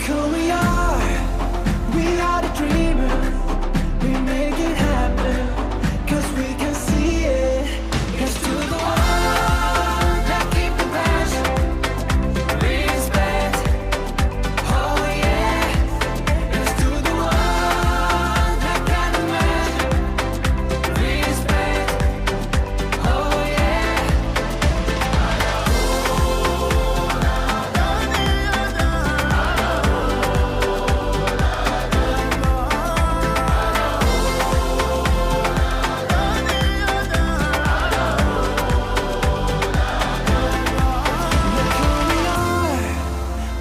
who we are. We are the dreamers. We make it happen. 'Cause we can see it. Here's to the one that keep the passion. Respect. Oh yeah. Here's to the one that got the magic. Respect. Oh yeah.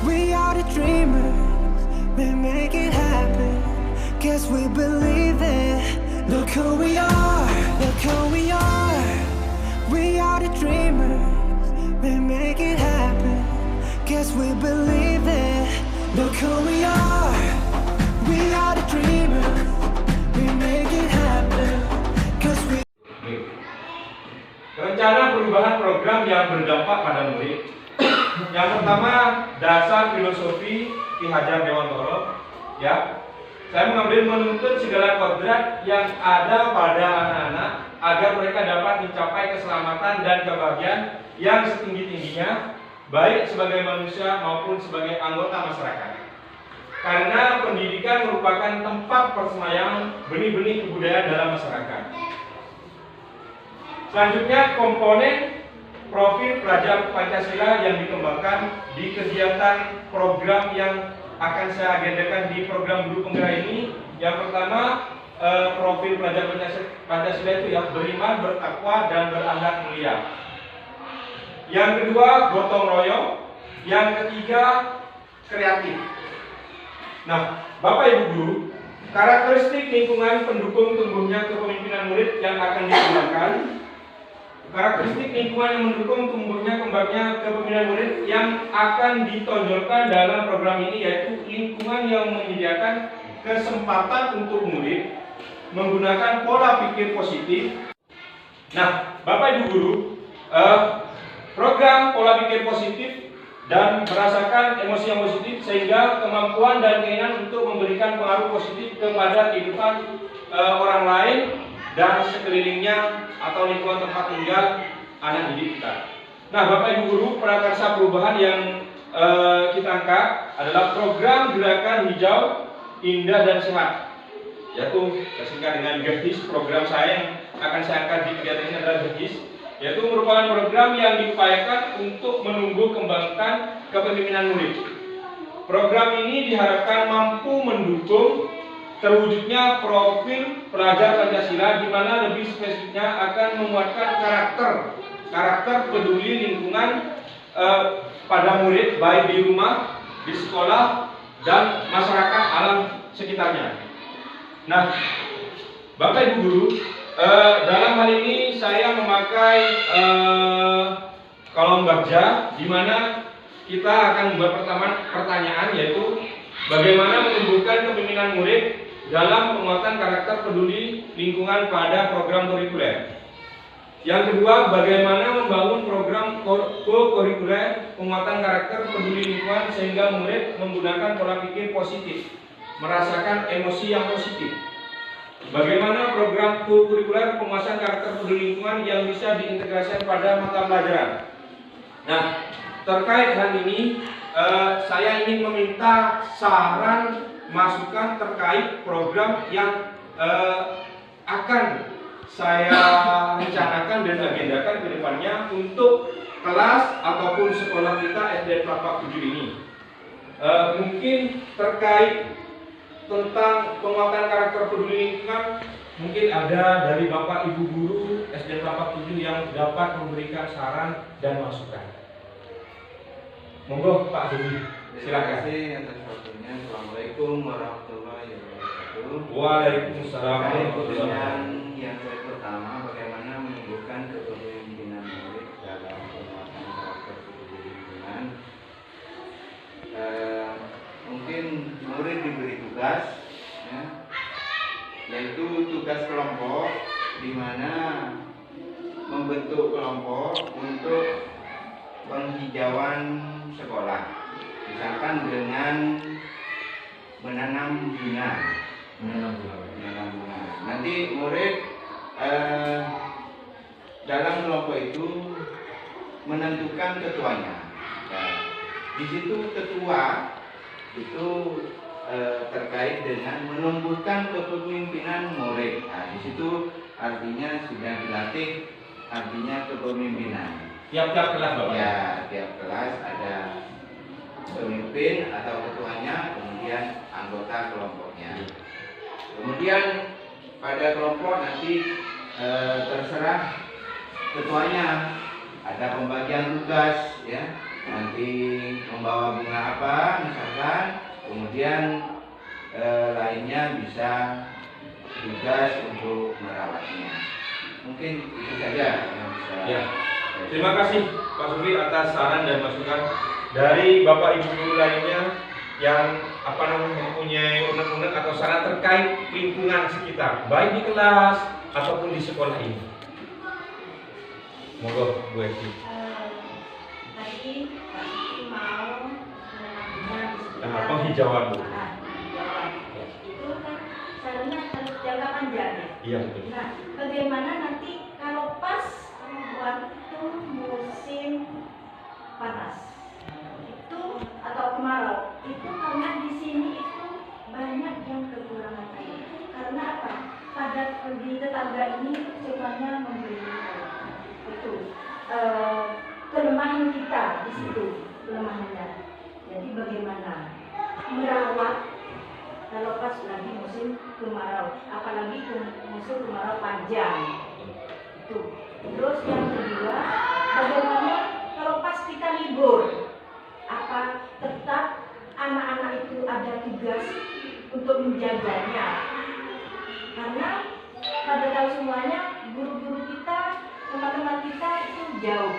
We are the dreamers, we make it happen. Guess we believe it. Look who we are, look who we are. We are the dreamers, we make it happen. Guess we believe it. Look who we are. We are the dreamers, we make it happen. 'Cause we Rencana perubahan program yang berdampak pada murid. Yang pertama, dasar filosofi Ki Hajar Dewantoro. Ya, saya mengambil menuntut segala kodrat yang ada pada anak-anak agar mereka dapat mencapai keselamatan dan kebahagiaan yang setinggi-tingginya, baik sebagai manusia maupun sebagai anggota masyarakat. Karena pendidikan merupakan tempat persemaian benih-benih kebudayaan dalam masyarakat. Selanjutnya, komponen profil pelajar Pancasila yang dikembangkan di kegiatan program yang akan saya agendakan di program guru penggerak ini. Yang pertama, profil pelajar Pancasila itu ya beriman, bertakwa, dan berakhlak mulia. Yang kedua, gotong royong. Yang ketiga, kreatif. Nah, Bapak Ibu guru, karakteristik lingkungan pendukung tumbuhnya kepemimpinan murid yang akan digunakan. Karakteristik lingkungan yang mendukung tumbuhnya kembangnya kepemimpinan murid yang akan ditonjolkan dalam program ini yaitu lingkungan yang menyediakan kesempatan untuk murid menggunakan pola pikir positif. Nah, Bapak Ibu guru, program pola pikir positif dan merasakan emosi yang positif sehingga kemampuan dan keinginan untuk memberikan pengaruh positif kepada kehidupan orang lain dan sekelilingnya atau lingkungan tempat tinggal anak didik kita. Nah, Bapak Ibu guru, prakarsa perubahan yang kita angkat adalah program gerakan hijau, indah dan sehat, yaitu singkat dengan GEHIS. Program saya yang akan saya angkat di kegiatan ini adalah GEHIS, yaitu merupakan program yang diupayakan untuk menumbuh kembangkan kepemimpinan murid. Program ini diharapkan mampu mendukung terwujudnya profil pelajar Pancasila, di mana lebih spesifiknya akan menguatkan karakter peduli lingkungan pada murid baik di rumah, di sekolah, dan masyarakat alam sekitarnya. Nah, Bapak Ibu guru, dalam hal ini saya memakai kolom baja, di mana kita akan membuat pertanyaan yaitu bagaimana menumbuhkan kepemimpinan murid dalam penguatan karakter peduli lingkungan pada program kurikuler. Yang kedua, bagaimana membangun program kurikuler penguatan karakter peduli lingkungan sehingga murid menggunakan pola pikir positif, merasakan emosi yang positif. Bagaimana program kurikuler penguasaan karakter peduli lingkungan yang bisa diintegrasikan pada mata pelajaran. Nah, terkait hal ini, saya ingin meminta saran masukan terkait program yang akan saya rencanakan dan agendakan ke depannya untuk kelas ataupun sekolah kita SD Prapak 7 ini. Mungkin terkait tentang penguatan karakter peduli lingkungan, mungkin ada dari Bapak Ibu guru SD Prapak 7 yang dapat memberikan saran dan masukan. Monggo Pak Subi, silakan. Terima kasih atas waktunya. Assalamualaikum warahmatullahi wabarakatuh. Waalaikumsalam. Dengan yang saya pertama, bagaimana menumbuhkan kepemimpinan murid dalam penguatan karakter peduli lingkungan. Mungkin murid diberi tugas, ya, yaitu tugas kelompok, di mana membentuk kelompok untuk penghijauan sekolah. Misalkan dengan menanam bunga. Menanam bunga. Nanti murid dalam kelompok itu menentukan ketuanya. Nah, di situ ketua itu terkait dengan menumbuhkan kepemimpinan murid. Nah, di situ artinya sudah dilatih artinya kepemimpinan. Tiap-tiap kelas Bapak? Ya, tiap kelas ada pemimpin atau ketuanya, kemudian anggota kelompoknya. Kemudian pada kelompok nanti terserah ketuanya, ada pembagian tugas ya. Nanti membawa bunga apa misalkan, kemudian lainnya bisa tugas untuk merawatnya. Mungkin itu saja yang bisa. Ya. Terima kasih Pak Supri atas saran dan masukan dari Bapak Ibu guru lainnya yang mempunyai unek-unek atau saran terkait lingkungan sekitar, baik di kelas ataupun di sekolah ini. Monggo Bu Esti. Tadi Pak Supri mau menanamnya di sekitar penghijauan Bu. Penghijauan. Itu kan sarannya harus jangka panjang ya. Iya betul. Nah, bagaimana nanti kalau pas waktu musim panas itu atau kemarau itu, karena di sini itu banyak yang kekurangan air. Karena apa? Pada di tetangga ini semuanya memberi air. Itu kelemahan kita di situ, kelemahannya. Jadi bagaimana merawat kalau pas lagi musim kemarau, apalagi musim kemarau panjang itu. Terus yang kedua, bagaimana kalau pas kita libur, apa tetap anak-anak itu ada tugas untuk menjaganya? Karena pada tahu semuanya guru-guru kita, teman-teman kita itu jauh.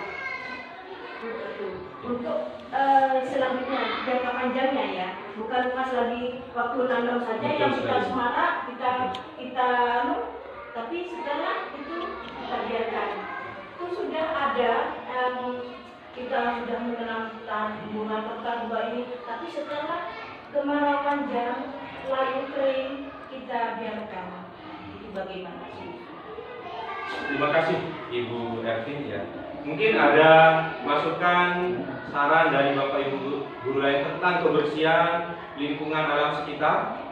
Untuk selanjutnya jangka panjangnya ya, bukan pas lagi waktu nanam saja yang kita semarak kita tapi setelah itu kita biarkan. Itu sudah ada kita sudah menanam bunga pekar dua ini, tapi setelah kemarau panjang layu kering kita biarkan. Itu bagaimana sih? Terima kasih Ibu Ervin ya. Mungkin ada masukan, saran dari Bapak Ibu guru lain tentang kebersihan lingkungan alam sekitar.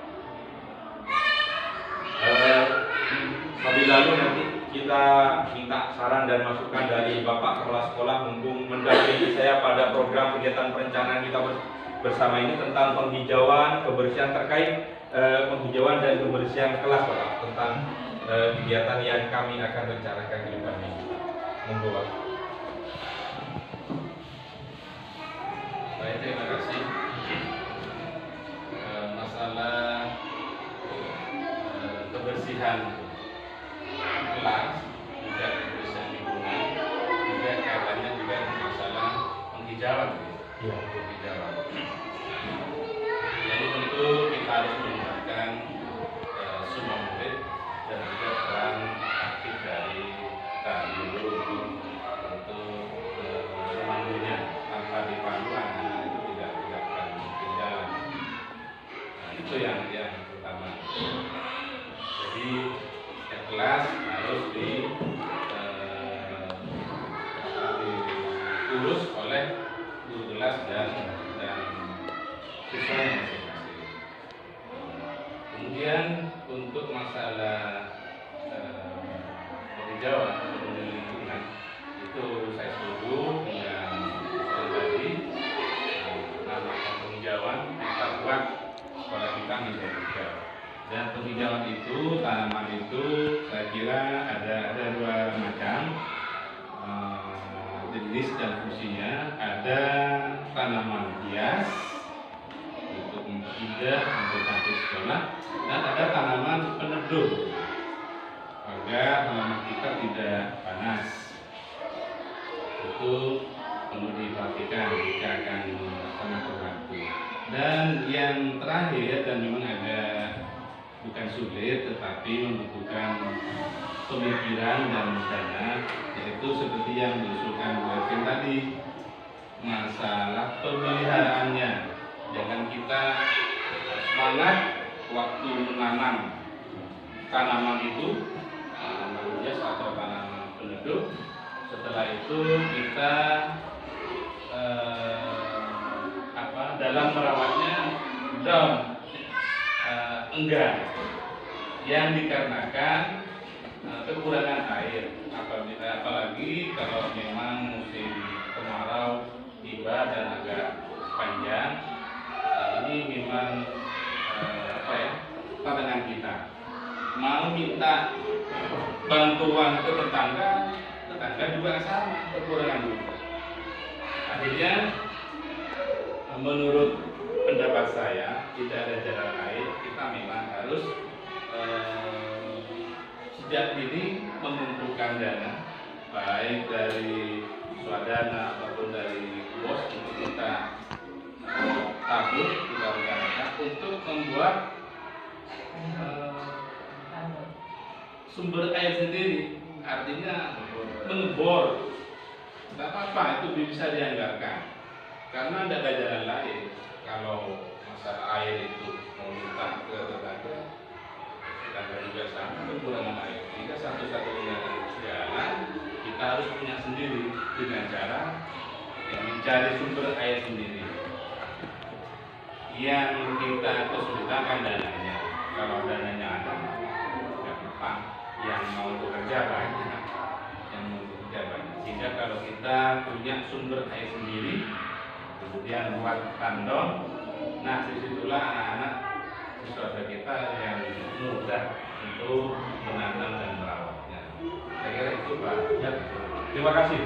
Lebih lalu nanti kita minta saran dan masukan dari Bapak Kepala Sekolah mumpung mendampingi saya pada program kegiatan perencanaan kita bersama ini tentang penghijauan, kebersihan terkait penghijauan dan kebersihan kelas Bapak, tentang kegiatan yang kami akan rencanakan ke depannya. Monggo Pak. Baik, terima kasih. Masalah kebersihan kelas, juga kebersihan lingkungan, juga kaitannya juga dengan masalah penghijauan. Ya. Penghijauan. Jadi tentu kita harus melibatkan semua murid dan juga peran aktif dari guru untuk memandunya. Tanpa dipandu anak-anak itu tidak akan mungkin jalan. Nah, itu yang utama. Jadi kelas harus diurus oleh guru kelas dan siswanya masing-masing. Kemudian untuk masalah penghijauan atau lingkungan itu saya setuju dengan tadi, namanya penghijauan kita buat sekolah kita menjadi hijau. Dan penghijauan itu, tanaman itu saya kira ada dua macam jenis dan fungsinya. Ada tanaman hias untuk indah, untuk cantik sekolah, dan ada tanaman peneduh agar halaman kita tidak panas. Itu perlu diperhatikan, jika akan sangat membantu. Dan yang terakhir, dan memang agak bukan sulit tetapi membutuhkan pemikiran dan dana, yaitu seperti yang diusulkan Bu Ervin tadi, masalah pemeliharaannya. Jangan kita semangat waktu menanam tanaman itu, tanaman hias atau tanaman penduduk. Setelah itu kita dalam merawatnya down, enggan, yang dikarenakan kekurangan air. Apalagi kalau memang musim kemarau tiba dan agak panjang, ini memang tantangan kita. Mau minta bantuan ke tetangga juga sama, kekurangan juga. Akhirnya menurut pendapat saya, tidak ada jalan lain, kita memang harus sejak dini mengumpulkan dana, baik dari swadana ataupun dari bos, untuk kita tabung, kita rencanakan untuk membuat sumber air sendiri. Artinya mengebor, tidak apa-apa, itu bisa dianggarkan, karena tidak ada jalan lain. Kalau masalah air itu mau minta ke tetangga juga sama, kekurangan air. Jika satu-satunya jalan, kita harus punya sendiri dengan cara mencari sumber air sendiri. Yang kita kesulitan dananya. Kalau dananya ada, nggak apa. Yang mau bekerja banyak, sehingga kalau kita punya sumber air sendiri, kemudian buat tandon, nah disitulah anak-anak siswa kita yang mudah untuk menanam dan merawatnya. Saya kira itu Pak. Ya. Terima kasih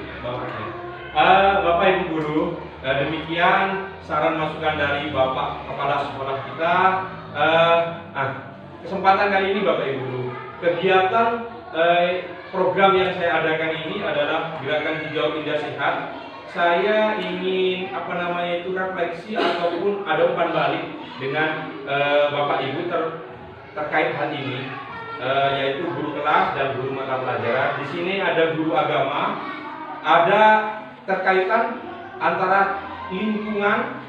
Bapak Ibu Guru. Demikian saran masukan dari Bapak Kepala Sekolah kita. Kesempatan kali ini Bapak Ibu Guru, kegiatan program yang saya adakan ini adalah Gerakan Hijau Indah Sehat. Saya ingin refleksi ataupun ada umpan balik dengan Bapak Ibu terkait hal ini, yaitu guru kelas dan guru mata pelajaran. Di sini ada guru agama, ada terkaitan antara lingkungan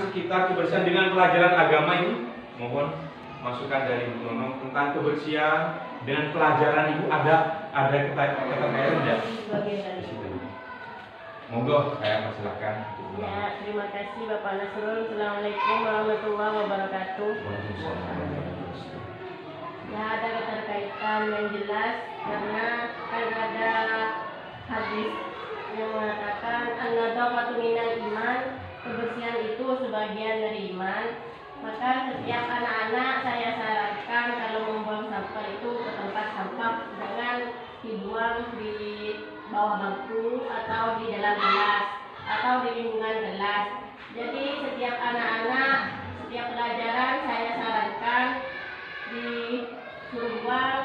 sekitar kebersihan dengan pelajaran agama ini. Mohon masukan dari Bu Nono tentang kebersihan dengan pelajaran Ibu ada keterkaitan tidak? Monggo, saya persilakan. Ya, terima kasih Bapak Nasrul. Assalamualaikum warahmatullahi wabarakatuh. Ya, ada keterkaitan yang jelas karena kan ada hadis yang mengatakan an-nadhafatu minal iman, kebersihan itu sebagian dari iman. Maka setiap anak-anak saya sarankan kalau membuang sampah itu ke tempat sampah, jangan dibuang di bawah bangku atau di dalam kelas atau di lingkungan kelas. Jadi setiap anak-anak, setiap pelajaran saya sarankan disuruh buang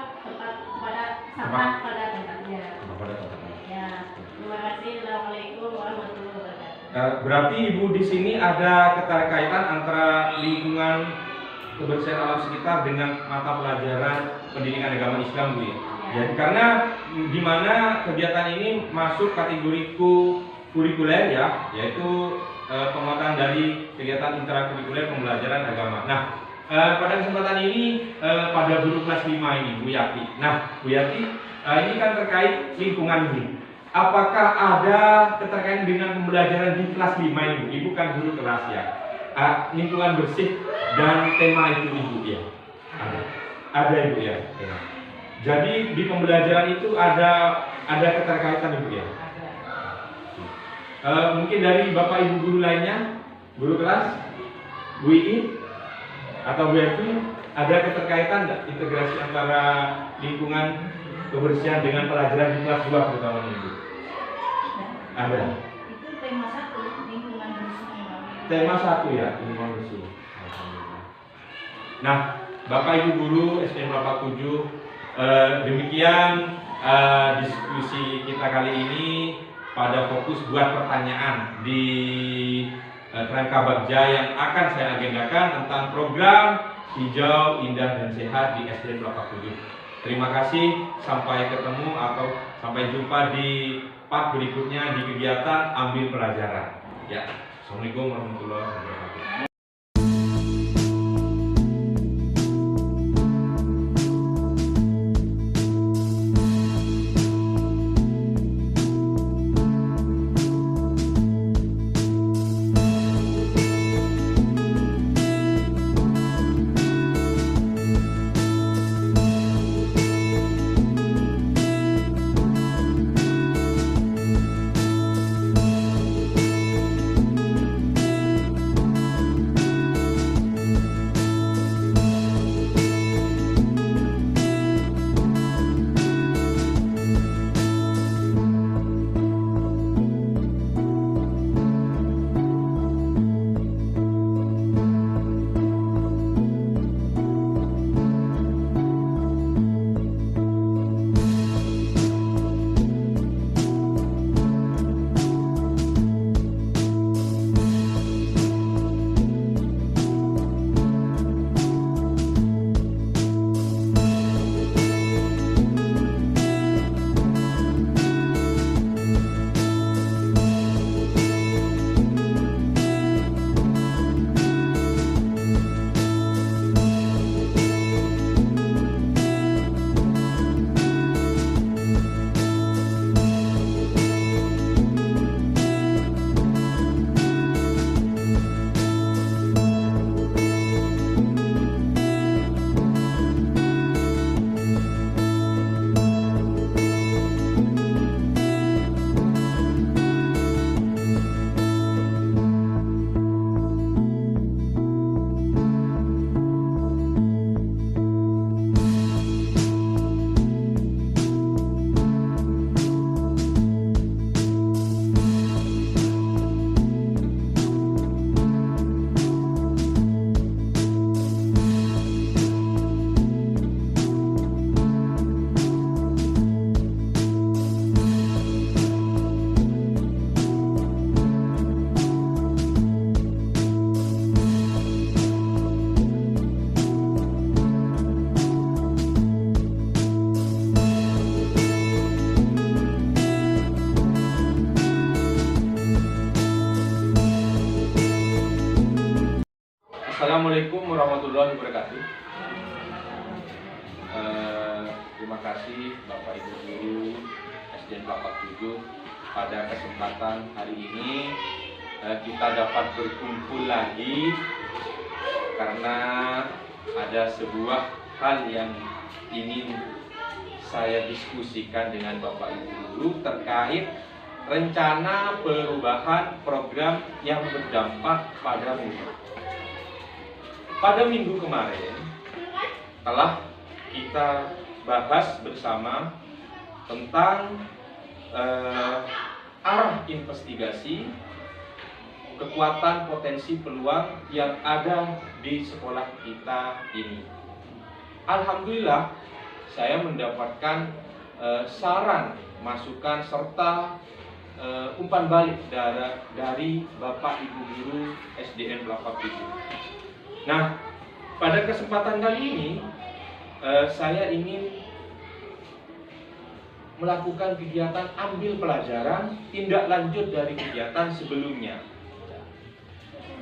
pada sampah pada tempatnya. Ya, terima kasih. Assalamualaikum warahmatullahi wabarakatuh. Berarti Ibu di sini ada keterkaitan antara lingkungan kebersihan alam sekitar dengan mata pelajaran pendidikan agama Islam, Bu ya. Ya, karena di mana kegiatan ini masuk kategori kurikuler ya, yaitu penguatan dari kegiatan intrakurikuler pembelajaran agama. Nah, pada kesempatan ini pada guru kelas 5 ini Bu Yati. Nah, Bu Yati, ini kan terkait lingkungan ini. Apakah ada keterkaitan dengan pembelajaran di kelas 5 ini? Ibu kan guru kelas ya. Lingkungan bersih dan tema itu Ibu ya. Ada Ibu ya. Jadi di pembelajaran itu ada keterkaitan Ibu ya. Mungkin dari Bapak Ibu guru lainnya, guru kelas, Bu Ii atau Bu Evi, ada keterkaitan nggak integrasi antara lingkungan kebersihan dengan pelajaran di kelas 2 terutama Ibu? Ada. Itu tema 1, lingkungan bersih. Tema 1 ya, lingkungan bersih. Nah, Bapak Ibu guru SDN 87, demikian diskusi kita kali ini pada fokus buat pertanyaan di kerangka bagja yang akan saya agendakan tentang program Hijau Indah dan Sehat di SDN 87. Terima kasih, sampai ketemu atau sampai jumpa di part berikutnya di kegiatan ambil pelajaran. Ya, Assalamualaikum warahmatullahi wabarakatuh. Assalamualaikum warahmatullahi wabarakatuh. Terima kasih Bapak Ibu Guru SDN Kelapa 7 pada kesempatan hari ini kita dapat berkumpul lagi karena ada sebuah hal yang ingin saya diskusikan dengan Bapak Ibu Guru terkait rencana perubahan program yang berdampak pada murid. Pada minggu kemarin telah kita bahas bersama tentang arah investigasi kekuatan potensi peluang yang ada di sekolah kita ini. Alhamdulillah saya mendapatkan saran, masukan serta umpan balik dari Bapak Ibu Guru SDN Kelapa 7. Nah, pada kesempatan kali ini saya ingin melakukan kegiatan ambil pelajaran tindak lanjut dari kegiatan sebelumnya,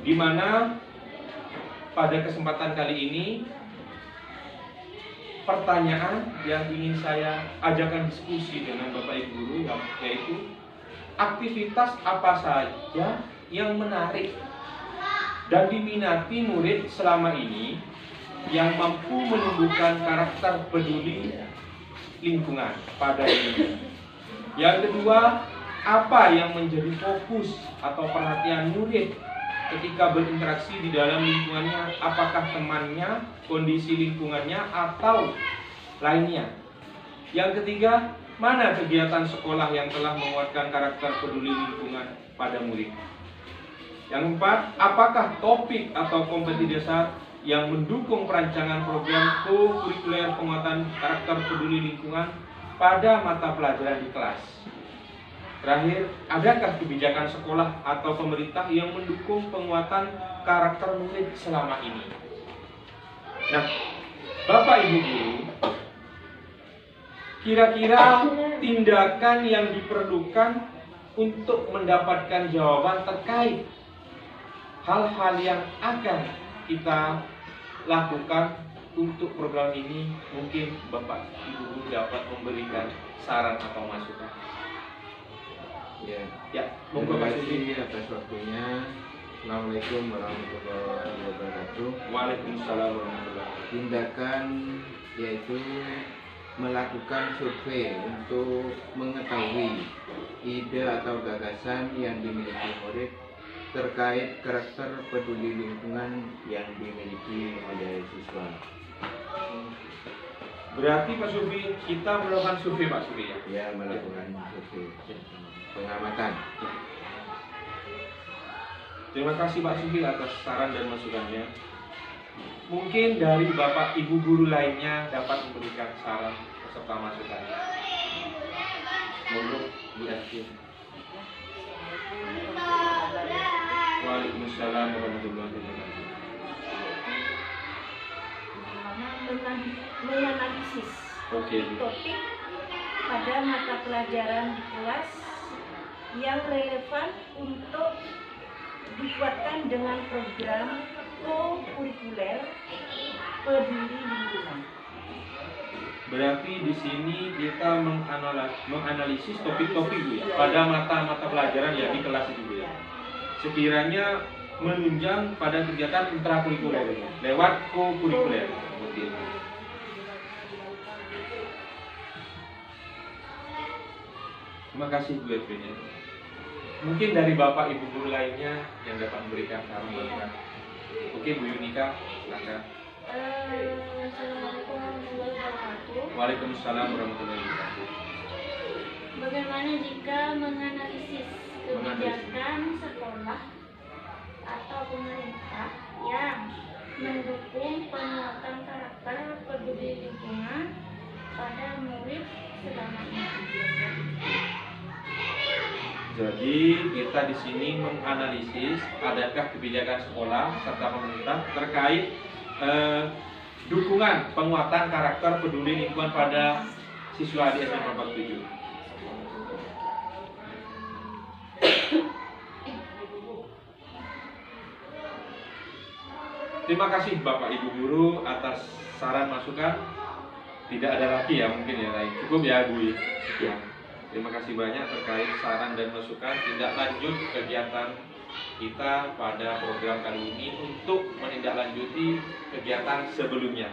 di mana pada kesempatan kali ini pertanyaan yang ingin saya ajakkan diskusi dengan Bapak Ibu Guru yaitu aktivitas apa saja yang menarik dan diminati murid selama ini yang mampu menumbuhkan karakter peduli lingkungan pada dirinya. Yang kedua, apa yang menjadi fokus atau perhatian murid ketika berinteraksi di dalam lingkungannya, apakah temannya, kondisi lingkungannya, atau lainnya. Yang ketiga, mana kegiatan sekolah yang telah menguatkan karakter peduli lingkungan pada murid. Yang keempat, apakah topik atau kompetisi dasar yang mendukung perancangan program co-kurikuler penguatan karakter peduli lingkungan pada mata pelajaran di kelas. Terakhir, adakah kebijakan sekolah atau pemerintah yang mendukung penguatan karakter murid selama ini? Nah, Bapak Ibu Guru, kira-kira tindakan yang diperlukan untuk mendapatkan jawaban terkait hal-hal yang akan kita lakukan untuk program ini. Mungkin Bapak Ibu Guru dapat memberikan saran atau masukan. Ya, monggo Terima Pak Sufi. kasih atas waktunya. Assalamualaikum warahmatullahi wabarakatuh. Waalaikumsalam warahmatullahi wabarakatuh. Tindakan yaitu melakukan survei untuk mengetahui ide atau gagasan yang dimiliki murid terkait karakter peduli lingkungan yang dimiliki oleh siswa. Berarti Pak Sufi, kita melakukan survei Pak Sufi ya? Ya, melakukan survei pengamatan. Terima kasih Pak Sufi atas saran dan masukannya. Mungkin dari Bapak Ibu Guru lainnya dapat memberikan saran serta masukannya. Monggo Bu Yasmin. Waalaikumsalam warahmatullahi wabarakatuh. Menganalisis Oke, Bu. topik pada mata pelajaran di kelas yang relevan untuk dibuatkan dengan program co-kurikuler peduli lingkungan. Berarti di sini kita menganalisis topik-topik Bu ya, pada mata pelajaran ya di kelas itu Bu ya. Sekiranya menunjang pada kegiatan intrakurikuler lewat co-kurikuler. Oke. Terima kasih Bu Edwin ya. Mungkin dari Bapak Ibu Guru lainnya yang dapat memberikan saran masukan. Oke Bu Yunika, silakan. Assalamualaikum warahmatullahi wabarakatuh. Waalaikumsalam warahmatullahi wabarakatuh. Bagaimana jika menganalisis kebijakan sekolah atau pemerintah yang mendukung penguatan karakter peduli lingkungan pada murid selama ini? Jadi kita di sini menganalisis adakah kebijakan sekolah serta pemerintah terkait dukungan penguatan karakter peduli lingkungan pada siswa di SMA 47. Terima kasih Bapak Ibu Guru atas saran masukan. Tidak ada lagi ya mungkin ya lain. Cukup ya Bu. Ya. Terima kasih banyak terkait saran dan masukan. Tindak lanjut kegiatan kita pada program kali ini untuk menindaklanjuti kegiatan sebelumnya.